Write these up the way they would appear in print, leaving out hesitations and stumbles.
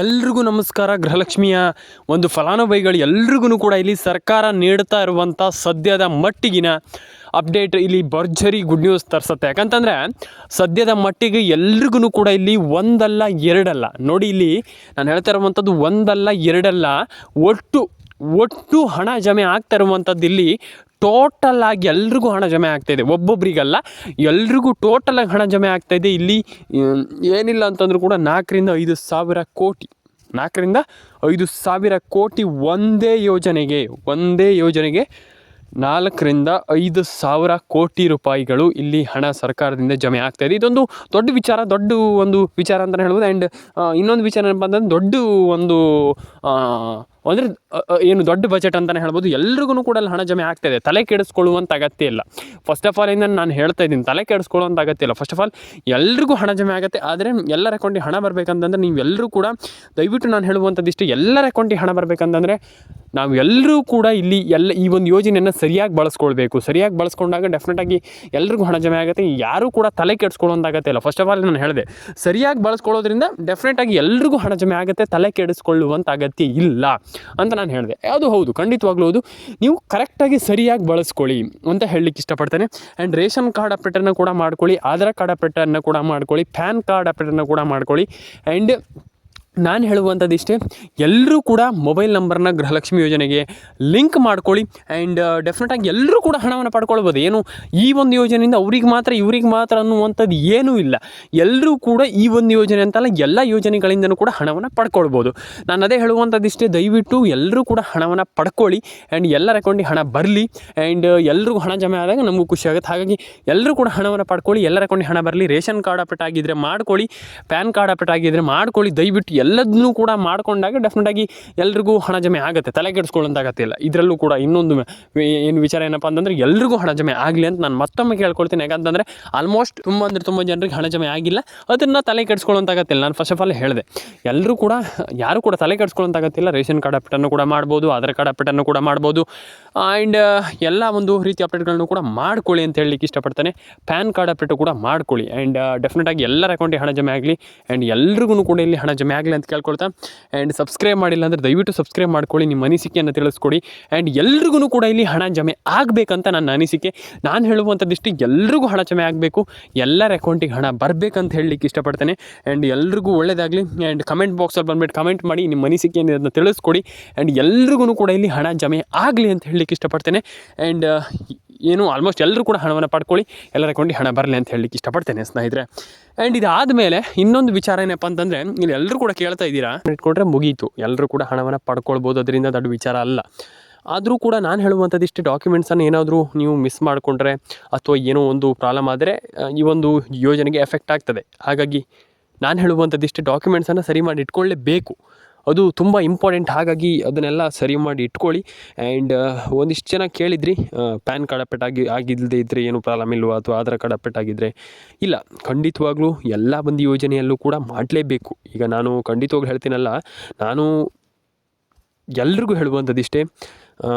ಎಲ್ರಿಗೂ ನಮಸ್ಕಾರ. ಗೃಹಲಕ್ಷ್ಮಿಯ ಒಂದು ಫಲಾನುಭವಿಗಳು ಎಲ್ರಿಗೂ ಕೂಡ ಇಲ್ಲಿ ಸರ್ಕಾರ ನೀಡ್ತಾ ಇರುವಂಥ ಸದ್ಯದ ಮಟ್ಟಿಗಿನ ಅಪ್ಡೇಟ್ ಇಲ್ಲಿ ಭರ್ಜರಿ ಗುಡ್ ನ್ಯೂಸ್ ತರಿಸುತ್ತೆ. ಯಾಕಂತಂದರೆ ಸದ್ಯದ ಮಟ್ಟಿಗೆ ಎಲ್ರಿಗೂ ಕೂಡ ಇಲ್ಲಿ ಒಂದಲ್ಲ ಎರಡಲ್ಲ ನೋಡಿ, ಇಲ್ಲಿ ನಾನು ಹೇಳ್ತಾ ಇರುವಂಥದ್ದು ಒಂದಲ್ಲ ಎರಡಲ್ಲ, ಒಟ್ಟು ಹಣ ಜಮೆ ಆಗ್ತಾ ಇರುವಂಥದ್ದು ಇಲ್ಲಿ ಟೋಟಲ್ ಆಗಿ ಎಲ್ರಿಗೂ ಹಣ ಜಮೆ ಆಗ್ತಾಯಿದೆ. ಒಬ್ಬೊಬ್ಬರಿಗಲ್ಲ, ಎಲ್ರಿಗೂ ಟೋಟಲ್ ಆಗಿ ಹಣ ಜಮೆ ಆಗ್ತಾಯಿದೆ. ಇಲ್ಲಿ ಏನಿಲ್ಲ ಅಂತಂದ್ರೂ ಕೂಡ 4-5 ಸಾವಿರ ಕೋಟಿ, 4-5 ಕೋಟಿ ಒಂದೇ ಯೋಜನೆಗೆ 4-5 ಸಾವಿರ ಕೋಟಿ ರೂಪಾಯಿಗಳು ಇಲ್ಲಿ ಹಣ ಸರ್ಕಾರದಿಂದ ಜಮೆ ಆಗ್ತಾಯಿದೆ. ಇದೊಂದು ದೊಡ್ಡ ವಿಚಾರ ಅಂತಲೇ ಹೇಳ್ಬೋದು. ಆ್ಯಂಡ್ ಇನ್ನೊಂದು ವಿಚಾರ ಏನಪ್ಪ ಅಂತಂದ್ರೆ ಅಂದರೆ ಏನು ದೊಡ್ಡ ಬಜೆಟ್ ಅಂತಲೇ ಹೇಳ್ಬೋದು. ಎಲ್ರಿಗೂ ಕೂಡ ಅಲ್ಲಿ ಹಣ ಜಮೆ ಆಗ್ತಾಯಿದೆ. ತಲೆ ಕೆಡಿಸ್ಕೊಳ್ಳುವಂಥ ಅಗತ್ಯ ಇಲ್ಲ. ಫಸ್ಟ್ ಆಫ್ ಆಲ್ ನಾನು ಹೇಳ್ತಾ ಇದ್ದೀನಿ, ತಲೆ ಕೆಡಿಸ್ಕೊಳ್ಳುವಂಥ ಅಗತ್ಯ ಇಲ್ಲ. ಫಸ್ಟ್ ಆಫ್ ಆಲ್ ಎಲ್ರಿಗೂ ಹಣ ಜಮೆ ಆಗುತ್ತೆ. ಆದರೆ ಎಲ್ಲರ ಅಕೌಂಟಿಗೆ ಹಣ ಬರಬೇಕಂತಂದ್ರೆ ನೀವೆಲ್ಲರೂ ಕೂಡ ದಯವಿಟ್ಟು ನಾನು ಹೇಳುವಂಥದ್ದಿಷ್ಟು, ಎಲ್ಲರ ಅಕೌಂಟಿಗೆ ಹಣ ಬರಬೇಕಂತಂದರೆ ನಾವೆಲ್ಲರೂ ಕೂಡ ಇಲ್ಲಿ ಈ ಒಂದು ಯೋಜನೆಯನ್ನು ಸರಿಯಾಗಿ ಬಳಸ್ಕೊಳ್ಬೇಕು. ಸರಿಯಾಗಿ ಬಳಸ್ಕೊಂಡಾಗ ಡೆಫಿನೆಟಾಗಿ ಎಲ್ರಿಗೂ ಹಣ ಜಮೆ ಆಗುತ್ತೆ. ಯಾರೂ ಕೂಡ ತಲೆ ಕೆಡಿಸ್ಕೊಳ್ಳುವಂಥ ಅಗತ್ಯ ಇಲ್ಲ. ಫಸ್ಟ್ ಆಫ್ ಆಲ್ ನಾನು ಹೇಳಿದೆ, ಸರಿಯಾಗಿ ಬಳಸ್ಕೊಳ್ಳೋದ್ರಿಂದ ಡೆಫಿನೆಟಾಗಿ ಎಲ್ರಿಗೂ ಹಣ ಜಮೆ ಆಗುತ್ತೆ. ತಲೆ ಕೆಡಿಸ್ಕೊಳ್ಳುವಂಥ ಅಗತ್ಯ ಇಲ್ಲ ಅಂತ ನಾನು ಹೇಳಿದೆ. ಅದು ಹೌದು, ಖಂಡಿತವಾಗ್ಲೂ ಹೌದು. ನೀವು ಕರೆಕ್ಟಾಗಿ ಸರಿಯಾಗಿ ಬಳಸ್ಕೊಳ್ಳಿ ಅಂತ ಹೇಳಲಿಕ್ಕೆ ಇಷ್ಟಪಡ್ತೇನೆ. ಆ್ಯಂಡ್ ರೇಷನ್ ಕಾರ್ಡ್ ಅಪ್ಡೇಟನ್ನು ಕೂಡ ಮಾಡ್ಕೊಳ್ಳಿ, ಆಧಾರ್ ಕಾರ್ಡ್ ಅಪ್ಡೇಟನ್ನು ಕೂಡ ಮಾಡ್ಕೊಳ್ಳಿ, ಪ್ಯಾನ್ ಕಾರ್ಡ್ ಅಪ್ಡೇಟನ್ನು ಕೂಡ ಮಾಡ್ಕೊಳ್ಳಿ. ಆ್ಯಂಡ್ ನಾನು ಹೇಳುವಂಥದ್ದು ಇಷ್ಟೇ, ಎಲ್ಲರೂ ಕೂಡ ಮೊಬೈಲ್ ನಂಬರ್ನ ಗೃಹಲಕ್ಷ್ಮಿ ಯೋಜನೆಗೆ ಲಿಂಕ್ ಮಾಡ್ಕೊಳ್ಳಿ. ಆ್ಯಂಡ್ ಡೆಫಿನೆಟಾಗಿ ಎಲ್ಲರೂ ಕೂಡ ಹಣವನ್ನು ಪಡ್ಕೊಳ್ಬೋದು. ಏನು ಈ ಒಂದು ಯೋಜನೆಯಿಂದ ಇವ್ರಿಗೆ ಮಾತ್ರ ಅನ್ನುವಂಥದ್ದು ಏನೂ ಇಲ್ಲ. ಎಲ್ಲರೂ ಕೂಡ ಈ ಒಂದು ಯೋಜನೆ ಅಂತಲ್ಲ, ಎಲ್ಲ ಯೋಜನೆಗಳಿಂದನೂ ಕೂಡ ಹಣವನ್ನು ಪಡ್ಕೊಳ್ಬೋದು. ನಾನು ಅದೇ ಹೇಳುವಂಥದ್ದು ಇಷ್ಟೇ, ದಯವಿಟ್ಟು ಎಲ್ಲರೂ ಕೂಡ ಹಣವನ್ನು ಪಡ್ಕೊಳ್ಳಿ. ಆ್ಯಂಡ್ ಎಲ್ಲರ ಅಕೌಂಟಿಗೆ ಹಣ ಬರಲಿ. ಆ್ಯಂಡ್ ಎಲ್ರಿಗೂ ಹಣ ಜಮೆ ಆದಾಗ ನಮಗೂ ಖುಷಿ ಆಗುತ್ತೆ. ಹಾಗಾಗಿ ಎಲ್ಲರೂ ಕೂಡ ಹಣವನ್ನು ಪಡ್ಕೊಳ್ಳಿ, ಎಲ್ಲರ ಅಕೌಂಟಿಗೆ ಹಣ ಬರಲಿ. ರೇಷನ್ ಕಾರ್ಡ್ ಅಪ್ಡೇಟ್ ಆಗಿದ್ದರೆ ಮಾಡ್ಕೊಳ್ಳಿ, ಪ್ಯಾನ್ ಕಾರ್ಡ್ ಅಪ್ಡೇಟ್ ಆಗಿದ್ದರೆ ಮಾಡ್ಕೊಳ್ಳಿ. ದಯವಿಟ್ಟು ಎಲ್ಲದನ್ನೂ ಕೂಡ ಮಾಡ್ಕೊಂಡಾಗ ಡೆಫಿನೆಟಾಗಿ ಎಲ್ರಿಗೂ ಹಣ ಜಮೆ ಆಗುತ್ತೆ. ತಲೆ ಕೆಡಿಸ್ಕೊಳ್ಳೋಂಥ ಅಗತ್ಯ ಇಲ್ಲ. ಇದರಲ್ಲೂ ಕೂಡ ಇನ್ನೊಂದು ವಿಚಾರ ಏನಪ್ಪ ಅಂತಂದರೆ ಎಲ್ರಿಗೂ ಹಣ ಜಮೆ ಆಗಲಿ ಅಂತ ನಾನು ಮತ್ತೊಮ್ಮೆ ಕೇಳ್ಕೊಳ್ತೀನಿ. ಯಾಕಂತಂದರೆ ಆಲ್ಮೋಸ್ಟ್ ತುಂಬ ಜನರಿಗೆ ಹಣ ಜಮೆ ಆಗಿಲ್ಲ. ಅದನ್ನು ತಲೆ ಕೆಡಿಸ್ಕೊಳ್ಳೋಂಥ ಅಗತ್ಯ ಇಲ್ಲ. ನಾನು ಫಸ್ಟ್ ಆಫ್ ಆಲ್ ಹೇಳಿದೆ, ಎಲ್ಲರೂ ಕೂಡ ಯಾರು ಕೂಡ ತಲೆ ಕೆಡಿಸ್ಕೊಳ್ಳೋಂಥ ಅಗತ್ಯ ಇಲ್ಲ. ರೇಷನ್ ಕಾರ್ಡ್ ಅಪ್ಡೇಟನ್ನು ಕೂಡ ಮಾಡ್ಬೋದು, ಆಧಾರ್ ಕಾರ್ಡ್ ಅಪ್ಡೇಟನ್ನು ಕೂಡ ಮಾಡ್ಬೋದು. ಆ್ಯಂಡ್ ಎಲ್ಲ ಒಂದು ರೀತಿ ಅಪ್ಡೇಟ್ಗಳನ್ನು ಕೂಡ ಮಾಡ್ಕೊಳ್ಳಿ ಅಂತ ಹೇಳಲಿಕ್ಕೆ ಇಷ್ಟಪಡ್ತಾನೆ. ಪ್ಯಾನ್ ಕಾರ್ಡ್ ಅಪ್ಡೇಟು ಕೂಡ ಮಾಡ್ಕೊಳ್ಳಿ. ಆ್ಯಂಡ್ ಡೆಫಿನೆಟಾಗಿ ಎಲ್ಲರ ಅಕೌಂಟಿಗೆ ಹಣ ಜಮೆ ಆಗಲಿ. ಆ್ಯಂಡ್ ಎಲ್ರಿಗೂ ಕೂಡ ಇಲ್ಲಿ ಹಣ ಜಮೆ ಆಗಲಿ ಅಂತ ಕೇಳ್ಕೊಳ್ತಾ, ಆ್ಯಂಡ್ ಸಬ್ಸ್ಕ್ರೈಬ್ ಮಾಡಿಲ್ಲ ಅಂದರೆ ದಯವಿಟ್ಟು ಸಬ್ಸ್ಕ್ರೈಬ್ ಮಾಡ್ಕೊಳ್ಳಿ, ನಿಮ್ಮ ಅನಿಸಿಕೆಯನ್ನು ತಿಳಿಸ್ಕೊಡಿ. ಆ್ಯಂಡ್ ಎಲ್ರಿಗೂ ಕೂಡ ಇಲ್ಲಿ ಹಣ ಜಮೆ ಆಗಬೇಕಂತ ನನ್ನ ಅನಿಸಿಕೆ. ನಾನು ಹೇಳುವಂಥದ್ದಿಷ್ಟು, ಎಲ್ರಿಗೂ ಹಣ ಜಮೆ ಆಗಬೇಕು, ಎಲ್ಲರ ಅಕೌಂಟಿಗೆ ಹಣ ಬರಬೇಕಂತ ಹೇಳಲಿಕ್ಕೆ ಇಷ್ಟಪಡ್ತೇನೆ. ಆ್ಯಂಡ್ ಎಲ್ರಿಗೂ ಒಳ್ಳೆಯದಾಗಲಿ. ಆ್ಯಂಡ್ ಕಮೆಂಟ್ ಬಾಕ್ಸಲ್ಲಿ ಬಂದುಬಿಟ್ಟು ಕಮೆಂಟ್ ಮಾಡಿ, ನಿಮ್ಮ ಅನಿಸಿಕೆಯನ್ನು ಅದನ್ನು ತಿಳಿಸ್ಕೊಡಿ. ಆ್ಯಂಡ್ ಎಲ್ರಿಗೂ ಕೂಡ ಇಲ್ಲಿ ಹಣ ಜಮೆ ಆಗಲಿ ಅಂತ ಹೇಳಲಿಕ್ಕೆ ಇಷ್ಟಪಡ್ತೇನೆ. ಆ್ಯಂಡ್ ಏನು ಆಲ್ಮೋಸ್ಟ್ ಎಲ್ಲರೂ ಕೂಡ ಹಣವನ್ನು ಪಡ್ಕೊಳ್ಳಿ, ಎಲ್ಲರ ಅಕೌಂಟಿಗೆ ಹಣ ಬರಲಿ ಅಂತ ಹೇಳಲಿಕ್ಕೆ ಇಷ್ಟಪಡ್ತೇನೆ ಸ್ನೇಹಿತರೆ. ಆ್ಯಂಡ್ ಇದಾದಮೇಲೆ ಇನ್ನೊಂದು ವಿಚಾರ ಏನಪ್ಪ ಅಂತಂದರೆ, ಇಲ್ಲಿ ಎಲ್ಲರೂ ಕೂಡ ಕೇಳ್ತಾ ಇದ್ದೀರಾ, ಇಟ್ಕೊಂಡ್ರೆ ಮುಗೀತು, ಎಲ್ಲರೂ ಕೂಡ ಹಣವನ್ನು ಪಡ್ಕೊಳ್ಬೋದು, ಅದರಿಂದ ದೊಡ್ಡ ವಿಚಾರ ಅಲ್ಲ. ಆದರೂ ಕೂಡ ನಾನು ಹೇಳುವಂಥದ್ದು ಇಷ್ಟು, ಡಾಕ್ಯುಮೆಂಟ್ಸನ್ನು ಏನಾದರೂ ನೀವು ಮಿಸ್ ಮಾಡಿಕೊಂಡ್ರೆ ಅಥವಾ ಏನೋ ಒಂದು ಪ್ರಾಬ್ಲಮ್ ಆದರೆ ಈ ಒಂದು ಯೋಜನೆಗೆ ಎಫೆಕ್ಟ್ ಆಗ್ತದೆ. ಹಾಗಾಗಿ ನಾನು ಹೇಳುವಂಥದ್ದು ಇಷ್ಟು, ಡಾಕ್ಯುಮೆಂಟ್ಸನ್ನು ಸರಿ ಮಾಡಿ ಇಟ್ಕೊಳ್ಳೇಬೇಕು. ಅದು ತುಂಬ ಇಂಪಾರ್ಟೆಂಟ್. ಹಾಗಾಗಿ ಅದನ್ನೆಲ್ಲ ಸರಿ ಮಾಡಿ ಇಟ್ಕೊಳ್ಳಿ. ಆ್ಯಂಡ್ ಒಂದಿಷ್ಟು ಜನ ಕೇಳಿದ್ರಿ, ಪ್ಯಾನ್ ಕಾರ್ಡ್ ಅಪ್ಡೇಟ್ ಆಗಿಲ್ಲದೆ ಇದ್ದರೆ ಏನು ಪ್ರಾಬ್ಲಮ್ ಇಲ್ವಾ, ಅಥವಾ ಆಧಾರ್ ಕಾರ್ಡ್ ಅಪ್ಡೇಟ್ ಆಗಿದ್ದರೆ ಇಲ್ಲ. ಖಂಡಿತವಾಗ್ಲೂ ಎಲ್ಲ ಬಂದು ಯೋಜನೆಯಲ್ಲೂ ಕೂಡ ಮಾಡಲೇಬೇಕು. ಈಗ ನಾನು ಖಂಡಿತವಾಗ್ಲೂ ಹೇಳ್ತೀನಲ್ಲ, ನಾನು ಎಲ್ರಿಗೂ ಹೇಳುವಂಥದ್ದಿಷ್ಟೇ,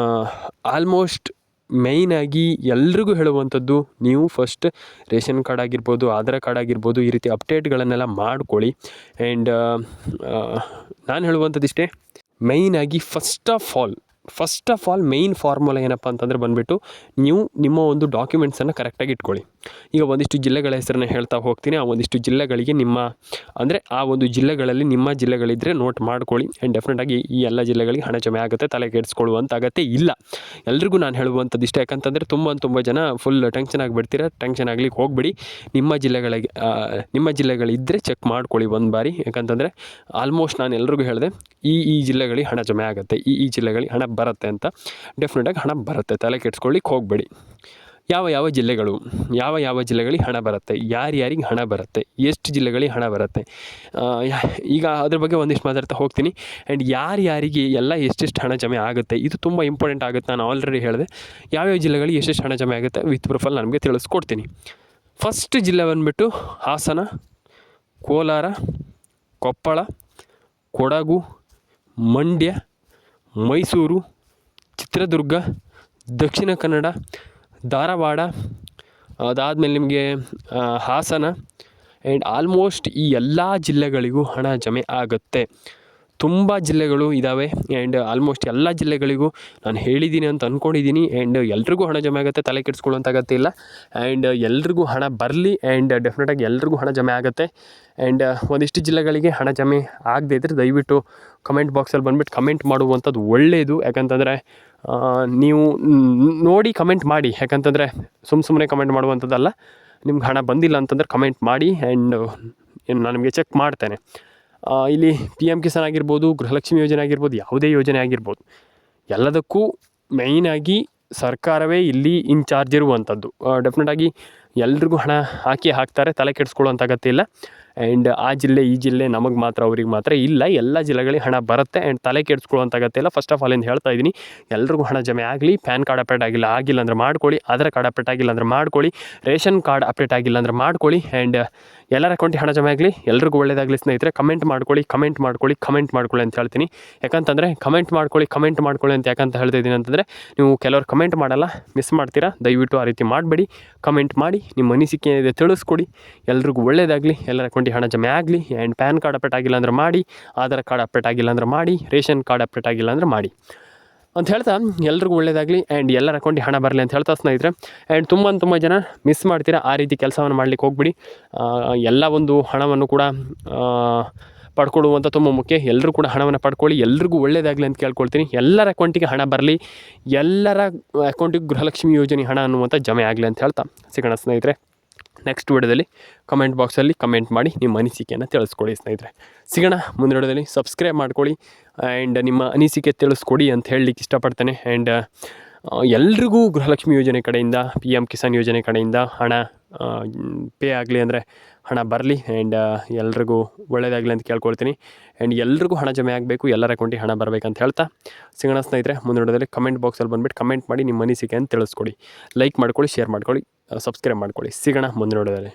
ಆಲ್ಮೋಸ್ಟ್ ಮೇಯ್ನಾಗಿ ಎಲ್ರಿಗೂ ಹೇಳುವಂಥದ್ದು, ನೀವು ಫಸ್ಟ್ ರೇಷನ್ ಕಾರ್ಡ್ ಆಗಿರ್ಬೋದು, ಆಧಾರ್ ಕಾರ್ಡ್ ಆಗಿರ್ಬೋದು, ಈ ರೀತಿ ಅಪ್ಡೇಟ್ಗಳನ್ನೆಲ್ಲ ಮಾಡ್ಕೊಳ್ಳಿ. ಆ್ಯಂಡ್ ನಾನು ಹೇಳುವಂಥದ್ದಿಷ್ಟೇ, ಮೇಯ್ನಾಗಿ first of all main formula ಏನಪ್ಪ ಅಂತಂದರೆ ಬಂದುಬಿಟ್ಟು, ನೀವು ನಿಮ್ಮ ಒಂದು ಡಾಕ್ಯುಮೆಂಟ್ಸನ್ನು ಕರೆಕ್ಟಾಗಿ ಇಟ್ಕೊಳ್ಳಿ. ಈಗ ಒಂದಿಷ್ಟು ಜಿಲ್ಲೆಗಳ ಹೆಸರನ್ನು ಹೇಳ್ತಾ ಹೋಗ್ತೀನಿ. ಆ ಒಂದಿಷ್ಟು ಜಿಲ್ಲೆಗಳಿಗೆ ಆ ಒಂದು ಜಿಲ್ಲೆಗಳಲ್ಲಿ ನಿಮ್ಮ ಜಿಲ್ಲೆಗಳಿದ್ದರೆ ನೋಟ್ ಮಾಡ್ಕೊಳ್ಳಿ. ಆ್ಯಂಡ್ ಡೆಫಿನೆಟಾಗಿ ಈ ಎಲ್ಲ ಜಿಲ್ಲೆಗಳಿಗೆ ಹಣ ಜಮೆ ಆಗುತ್ತೆ, ತಲೆ ಕೆಡಿಸ್ಕೊಳ್ಳುವಂಥ ಅಗತ್ಯ ಇಲ್ಲ. ಎಲ್ರಿಗೂ ನಾನು ಹೇಳುವಂಥದ್ದು ಇಷ್ಟ. ಯಾಕಂತಂದರೆ ತುಂಬ ಜನ ಫುಲ್ ಟೆನ್ಷನ್ ಆಗಿಬಿಡ್ತೀರ. ಟೆನ್ಷನ್ ಆಗ್ಲಿಕ್ಕೆ ಹೋಗಬೇಡಿ. ನಿಮ್ಮ ಜಿಲ್ಲೆಗಳಿದ್ದರೆ ಚೆಕ್ ಮಾಡ್ಕೊಳ್ಳಿ ಒಂದು ಬಾರಿ. ಯಾಕಂತಂದರೆ ಆಲ್ಮೋಸ್ಟ್ ನಾನು ಎಲ್ರಿಗೂ ಹೇಳಿದೆ, ಈ ಜಿಲ್ಲೆಗಳಿಗೆ ಹಣ ಜಮೆ ಆಗುತ್ತೆ, ಈ ಜಿಲ್ಲೆಗಳಿಗೆ ಹಣ ಬರುತ್ತೆ ಅಂತ. ಡೆಫಿನೆಟಾಗಿ ಹಣ ಬರುತ್ತೆ, ತಲೆ ಕೆಡಿಸ್ಕೊಳ್ಳಿಕ್ಕೆ ಹೋಗಬೇಡಿ. ಯಾವ ಜಿಲ್ಲೆಗಳಿಗೆ ಹಣ ಬರುತ್ತೆ, ಯಾರ್ಯಾರಿಗೆ ಹಣ ಬರುತ್ತೆ, ಎಷ್ಟು ಜಿಲ್ಲೆಗಳಿಗೆ ಹಣ ಬರುತ್ತೆ, ಈಗ ಅದ್ರ ಬಗ್ಗೆ ಒಂದಿಷ್ಟು ಮಾತಾಡ್ತಾ ಹೋಗ್ತೀನಿ. ಆ್ಯಂಡ್ ಯಾರ್ಯಾರಿಗೆ ಎಲ್ಲ ಎಷ್ಟೆಷ್ಟು ಹಣ ಜಮೆ ಆಗುತ್ತೆ, ಇದು ತುಂಬ ಇಂಪಾರ್ಟೆಂಟ್ ಆಗುತ್ತೆ. ನಾನು ಆಲ್ರೆಡಿ ಹೇಳಿದೆ ಯಾವ್ಯಾವ ಜಿಲ್ಲೆಗಳಿಗೆ ಎಷ್ಟೆಷ್ಟು ಹಣ ಜಮೆ ಆಗುತ್ತೆ ವಿತ್ ಪ್ರೂಫಲ್ಲಿ ನಮಗೆ ತಿಳಿಸ್ಕೊಡ್ತೀನಿ. ಫಸ್ಟ್ ಜಿಲ್ಲೆ ಬಂದುಬಿಟ್ಟು ಹಾಸನ, ಕೋಲಾರ, ಕೊಪ್ಪಳ, ಕೊಡಗು, ಮಂಡ್ಯ, ಮೈಸೂರು, ಚಿತ್ರದುರ್ಗ, ದಕ್ಷಿಣ ಕನ್ನಡ, ಧಾರವಾಡ, ಅದಾದಮೇಲೆ ನಿಮಗೆ ಹಾಸನ. ಆ್ಯಂಡ್ ಆಲ್ಮೋಸ್ಟ್ ಈ ಎಲ್ಲ ಜಿಲ್ಲೆಗಳಿಗೂ ಹಣ ಜಮೆ ಆಗುತ್ತೆ. ತುಂಬ ಜಿಲ್ಲೆಗಳು ಇದ್ದಾವೆ ಆ್ಯಂಡ್ ಆಲ್ಮೋಸ್ಟ್ ಎಲ್ಲ ಜಿಲ್ಲೆಗಳಿಗೂ ನಾನು ಹೇಳಿದ್ದೀನಿ ಅಂತ ಅಂದ್ಕೊಂಡಿದ್ದೀನಿ. ಆ್ಯಂಡ್ ಎಲ್ರಿಗೂ ಹಣ ಜಮೆ ಆಗುತ್ತೆ, ತಲೆ ಕೆಡಿಸ್ಕೊಳ್ಳೋಂಥ ಅಗತ್ಯ ಇಲ್ಲ. ಆ್ಯಂಡ್ ಎಲ್ರಿಗೂ ಹಣ ಬರಲಿ ಆ್ಯಂಡ್ ಡೆಫಿನೆಟಾಗಿ ಎಲ್ರಿಗೂ ಹಣ ಜಮೆ ಆಗುತ್ತೆ. ಆ್ಯಂಡ್ ಒಂದಿಷ್ಟು ಜಿಲ್ಲೆಗಳಿಗೆ ಹಣ ಜಮೆ ಆಗದೇ ಇದ್ದರೆ ದಯವಿಟ್ಟು ಕಮೆಂಟ್ ಬಾಕ್ಸಲ್ಲಿ ಬಂದುಬಿಟ್ಟು ಕಮೆಂಟ್ ಮಾಡುವಂಥದ್ದು ಒಳ್ಳೆಯದು. ಯಾಕಂತಂದರೆ ನೀವು ನೋಡಿ ಕಮೆಂಟ್ ಮಾಡಿ. ಯಾಕಂತಂದರೆ ಸುಮ್ಮನೆ ಕಮೆಂಟ್ ಮಾಡುವಂಥದ್ದಲ್ಲ. ನಿಮ್ಗೆ ಹಣ ಬಂದಿಲ್ಲ ಅಂತಂದರೆ ಕಮೆಂಟ್ ಮಾಡಿ ಆ್ಯಂಡ್ ನಾನು ನಿಮಗೆ ಚೆಕ್ ಮಾಡ್ತೇನೆ. ಇಲ್ಲಿ PM ಕಿಸಾನ್ ಆಗಿರ್ಬೋದು, ಗೃಹಲಕ್ಷ್ಮಿ ಯೋಜನೆ ಆಗಿರ್ಬೋದು, ಯಾವುದೇ ಯೋಜನೆ ಆಗಿರ್ಬೋದು, ಎಲ್ಲದಕ್ಕೂ ಮೇಯ್ನಾಗಿ ಸರ್ಕಾರವೇ ಇಲ್ಲಿ ಇನ್ಚಾರ್ಜ್ ಇರುವಂಥದ್ದು. ಡೆಫಿನೆಟಾಗಿ ಎಲ್ರಿಗೂ ಹಣ ಹಾಕ್ತಾರೆ, ತಲೆ ಕೆಡಿಸ್ಕೊಳ್ಳೋಂಥ ಅಗತ್ಯ ಇಲ್ಲ. ಆ್ಯಂಡ್ ಆ ಜಿಲ್ಲೆ ಈ ಜಿಲ್ಲೆ ನಮಗೆ ಮಾತ್ರ ಅವ್ರಿಗೆ ಮಾತ್ರ ಇಲ್ಲ, ಎಲ್ಲ ಜಿಲ್ಲೆಗಳಿಗೆ ಹಣ ಬರುತ್ತೆ. ಆ್ಯಂಡ್ ತಲೆ ಕೆಡಿಸ್ಕೊಳ್ಳೋಂಥ ಅಗತ್ಯ ಇಲ್ಲ. ಫಸ್ಟ್ ಆಫ್ ಆಲ್ ಎಂದು ಹೇಳ್ತಾ ಇದ್ದೀನಿ, ಎಲ್ರಿಗೂ ಹಣ ಜಮೆ ಆಗಲಿ. ಪ್ಯಾನ್ ಕಾರ್ಡ್ ಅಪ್ಡೇಟ್ ಆಗಿಲ್ಲ ಅಂದರೆ ಮಾಡ್ಕೊಳ್ಳಿ. ಆಧಾರ್ ಕಾರ್ಡ್ ಅಪ್ಡೇಟ್ ಆಗಿಲ್ಲ ಅಂದರೆ ಮಾಡ್ಕೊಳ್ಳಿ. ರೇಷನ್ ಕಾರ್ಡ್ ಅಪ್ಡೇಟ್ ಆಗಿಲ್ಲ ಅಂದರೆ ಮಾಡ್ಕೊಳ್ಳಿ. ಆ್ಯಂಡ್ ಎಲ್ಲರ ಅಕೌಂಟಿಗೆ ಹಣ ಜಮೆ ಆಗಲಿ. ಎಲ್ರಿಗೂ ಒಳ್ಳೆಯದಾಗಲಿ ಸ್ನೇಹಿತರೆ. ಕಮೆಂಟ್ ಮಾಡ್ಕೊಳ್ಳಿ ಅಂತ ಹೇಳ್ತೀನಿ. ಯಾಕಂತಂದರೆ ಕಮೆಂಟ್ ಮಾಡ್ಕೊಳ್ಳಿ ಅಂತ ಯಾಕಂತ ಹೇಳ್ತಾ ಇದ್ದೀನಿ ಅಂತಂದರೆ, ನೀವು ಕೆಲವರು ಕಮೆಂಟ್ ಮಾಡಲ್ಲ, ಮಿಸ್ ಮಾಡ್ತೀರಾ. ದಯವಿಟ್ಟು ಆ ರೀತಿ ಮಾಡಬೇಡಿ. ಕಮೆಂಟ್ ಮಾಡಿ, ನಿಮ್ಮ ಅನಿಸಿಕೆ ಏನಿದೆ ತಿಳಿಸ್ಕೊಡಿ. ಎಲ್ರಿಗೂ ಒಳ್ಳೆಯದಾಗಲಿ, ಎಲ್ಲರ ಅಕೌಂಟಿಗೆ ಹಣ ಜಮೆ ಆಗಲಿ. ಆ್ಯಂಡ್ ಪ್ಯಾನ್ ಕಾರ್ಡ್ ಅಪ್ಡೇಟ್ ಆಗಿಲ್ಲ ಅಂದರೆ ಮಾಡಿ, ಆಧಾರ್ ಕಾರ್ಡ್ ಅಪ್ಡೇಟ್ ಆಗಿಲ್ಲ ಅಂದರೆ ಮಾಡಿ, ರೇಷನ್ ಕಾರ್ಡ್ ಅಪ್ಡೇಟ್ ಆಗಿಲ್ಲ ಅಂದರೆ ಮಾಡಿ ಅಂತ ಹೇಳ್ತಾ ಎಲ್ರಿಗೂ ಒಳ್ಳೆಯದಾಗಲಿ. ಆ್ಯಂಡ್ ಎಲ್ಲರ ಅಕೌಂಟಿಗೆ ಹಣ ಬರಲಿ ಅಂತ ಹೇಳ್ತಾ ಸ್ನೇಹಿತರೆ. ಆ್ಯಂಡ್ ತುಂಬ ಜನ ಮಿಸ್ ಮಾಡ್ತೀರಾ. ಆ ರೀತಿ ಕೆಲಸವನ್ನು ಮಾಡಲಿಕ್ಕೆ ಹೋಗ್ಬಿಡಿ. ಎಲ್ಲ ಒಂದು ಹಣವನ್ನು ಕೂಡ ಪಡ್ಕೊಳ್ಳುವಂಥ ತುಂಬ ಮುಖ್ಯ. ಎಲ್ಲರೂ ಕೂಡ ಹಣವನ್ನು ಪಡ್ಕೊಳ್ಳಿ. ಎಲ್ರಿಗೂ ಒಳ್ಳೆಯದಾಗಲಿ ಅಂತ ಕೇಳ್ಕೊಳ್ತೀನಿ. ಎಲ್ಲರ ಅಕೌಂಟಿಗೆ ಹಣ ಬರಲಿ, ಎಲ್ಲರ ಅಕೌಂಟಿಗೆ ಗೃಹಲಕ್ಷ್ಮಿ ಯೋಜನೆ ಹಣ ಅನ್ನುವಂಥ ಜಮೆ ಆಗಲಿ ಅಂತ ಹೇಳ್ತಾ ಸಿಗೋಣ ಸ್ನೇಹಿತರೆ. ನೆಕ್ಸ್ಟ್ ವಿಡಿಯೋದಲ್ಲಿ ಕಮೆಂಟ್ ಬಾಕ್ಸಲ್ಲಿ ಕಮೆಂಟ್ ಮಾಡಿ ನಿಮ್ಮ ಅನಿಸಿಕೆಯನ್ನು ತಿಳಿಸ್ಕೊಡಿ ಸ್ನೇಹಿತರೆ. ಸಿಗೋಣ ಮುಂದಿನ ವಿಡಿಯೋದಲ್ಲಿ. ಸಬ್ಸ್ಕ್ರೈಬ್ ಮಾಡ್ಕೊಳ್ಳಿ ಆ್ಯಂಡ್ ನಿಮ್ಮ ಅನಿಸಿಕೆ ತಿಳಿಸ್ಕೊಡಿ ಅಂತ ಹೇಳಲಿಕ್ಕೆ ಇಷ್ಟಪಡ್ತೇನೆ. ಆ್ಯಂಡ್ ಎಲ್ರಿಗೂ ಗೃಹಲಕ್ಷ್ಮಿ ಯೋಜನೆ ಕಡೆಯಿಂದ, PM ಕಿಸಾನ್ ಯೋಜನೆ ಕಡೆಯಿಂದ ಹಣ ಪೇ ಆಗಲಿ, ಅಂದರೆ ಹಣ ಬರಲಿ. ಆ್ಯಂಡ್ ಎಲ್ರಿಗೂ ಒಳ್ಳೆಯದಾಗಲಿ ಅಂತ ಕೇಳ್ಕೊಳ್ತೀನಿ. ಆ್ಯಂಡ್ ಎಲ್ರಿಗೂ ಹಣ ಜಮೆ ಆಗಬೇಕು, ಎಲ್ಲರ ಅಕೌಂಟಿಗೆ ಹಣ ಬರಬೇಕಂತ ಹೇಳ್ತಾ ಸಿಗೋಣ ಸ್ನೇಹಿತರೆ. ಮುಂದಿನ ವಿಡಿಯೋದಲ್ಲಿ ಕಮೆಂಟ್ ಬಾಕ್ಸಲ್ಲಿ ಬಂದುಬಿಟ್ಟು ಕಮೆಂಟ್ ಮಾಡಿ ನಿಮ್ಮ ಅನಿಸಿಕೆಯನ್ನು ತಿಳಿಸ್ಕೊಡಿ. ಲೈಕ್ ಮಾಡ್ಕೊಳ್ಳಿ, ಶೇರ್ ಮಾಡ್ಕೊಳ್ಳಿ, ಸಬ್ಸ್ಕ್ರೈಬ್ ಮಾಡ್ಕೊಳ್ಳಿ. ಸಿಗೋಣ ಮುಂದಿನ ವಿಡಿಯೋದಲ್ಲಿ.